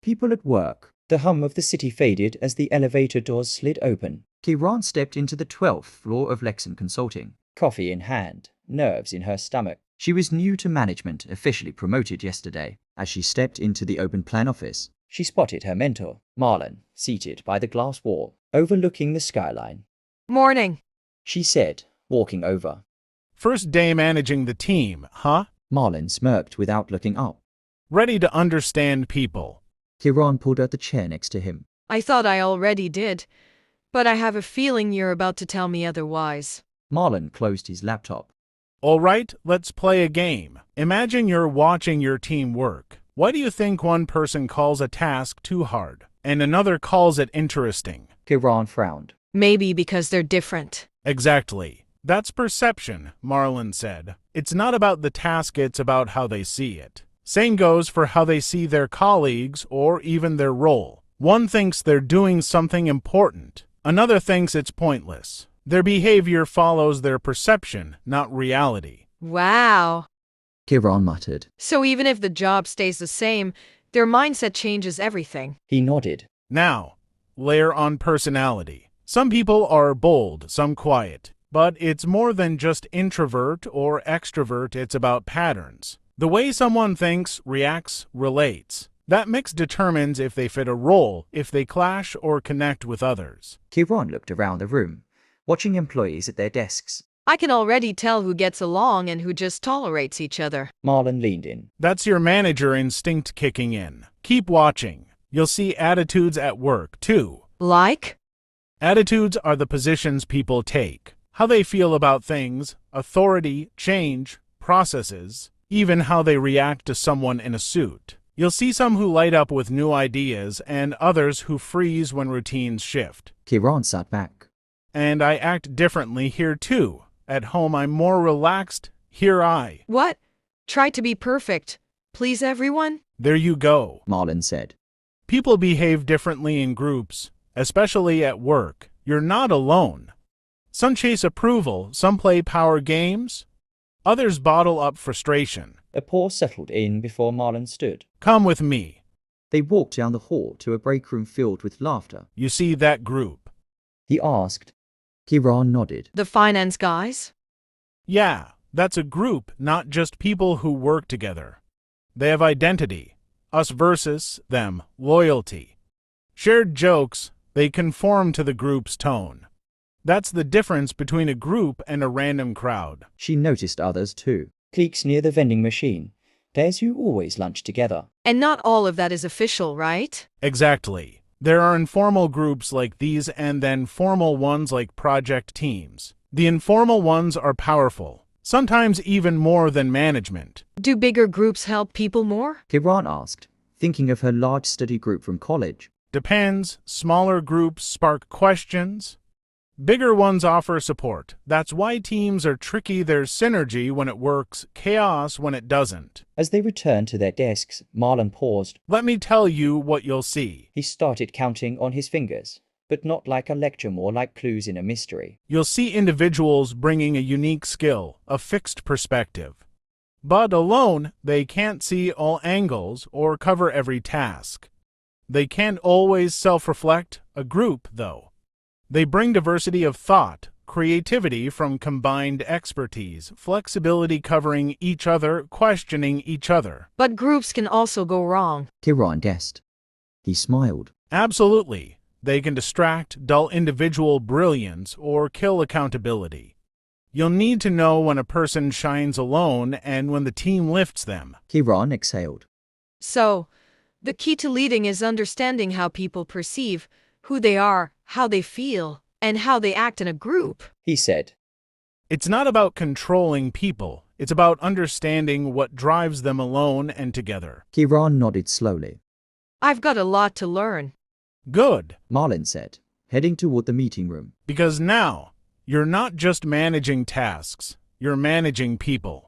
People at work. The hum of the city faded as the elevator doors slid open. Kiran stepped into the 12th floor of Lexan Consulting, coffee in hand, nerves in her stomach. She was new to management, officially promoted yesterday. As she stepped into the open plan office, she spotted her mentor, Marlon, seated by the glass wall, overlooking the skyline. Morning, She said, walking over. First day managing the team, huh? Marlon smirked without looking up. Ready to understand people. Kiran pulled out the chair next to him. I thought I already did, but I have a feeling you're about to tell me otherwise. Marlon closed his laptop. All right, let's play a game. Imagine you're watching your team work. Why do you think one person calls a task too hard and another calls it interesting? Kiran frowned. Maybe because they're different. Exactly. That's perception, Marlon said. It's not about the task, it's about how they see it. Same goes for how they see their colleagues or even their role. One thinks they're doing something important. Another thinks it's pointless. Their behavior follows their perception, not reality. Wow. Kiran muttered. So even if the job stays the same, their mindset changes everything. He nodded. Now, layer on personality. Some people are bold, some quiet. But it's more than just introvert or extrovert, it's about patterns. The way someone thinks, reacts, relates. That mix determines if they fit a role, if they clash or connect with others. Kiran looked around the room, watching employees at their desks. I can already tell who gets along and who just tolerates each other. Marlon leaned in. That's your manager instinct kicking in. Keep watching. You'll see attitudes at work, too. Like? Attitudes are the positions people take. How they feel about things, authority, change, processes, even how they react to someone in a suit. You'll see some who light up with new ideas and others who freeze when routines shift. Kiran sat back. And I act differently here too. At home I'm more relaxed. Here I. What? Try to be perfect. Please everyone? There you go, Marlon said. People behave differently in groups, especially at work. You're not alone. Some chase approval, some play power games. Others bottle up frustration. A pause settled in before Marlon stood. Come with me. They walked down the hall to a break room filled with laughter. You see that group? He asked. Kiran nodded. The finance guys? Yeah, that's a group, not just people who work together. They have identity. Us versus them, loyalty. Shared jokes, they conform to the group's tone. That's the difference between a group and a random crowd. She noticed others too. Cliques near the vending machine. There's who always lunch together. And not all of that is official, right? Exactly. There are informal groups like these and then formal ones like project teams. The informal ones are powerful, sometimes even more than management. Do bigger groups help people more? Kiran asked, thinking of her large study group from college. Depends. Smaller groups spark questions. Bigger ones offer support. That's why teams are tricky. There's synergy when it works, chaos when it doesn't. As they returned to their desks, Marlon paused. Let me tell you what you'll see. He started counting on his fingers, but not like a lecture, more like clues in a mystery. You'll see individuals bringing a unique skill, a fixed perspective. But alone, they can't see all angles or cover every task. They can't always self-reflect. A group, though. They bring diversity of thought, creativity from combined expertise, flexibility covering each other, questioning each other. But groups can also go wrong. Kiran guessed. He smiled. Absolutely. They can distract, dull individual brilliance, or kill accountability. You'll need to know when a person shines alone and when the team lifts them. Kiran exhaled. So, the key to leading is understanding how people perceive, who they are, how they feel, and how they act in a group. He said. It's not about controlling people. It's about understanding what drives them alone and together. Kiran nodded slowly. I've got a lot to learn. Good. Marlon said, heading toward the meeting room. Because now, you're not just managing tasks, you're managing people.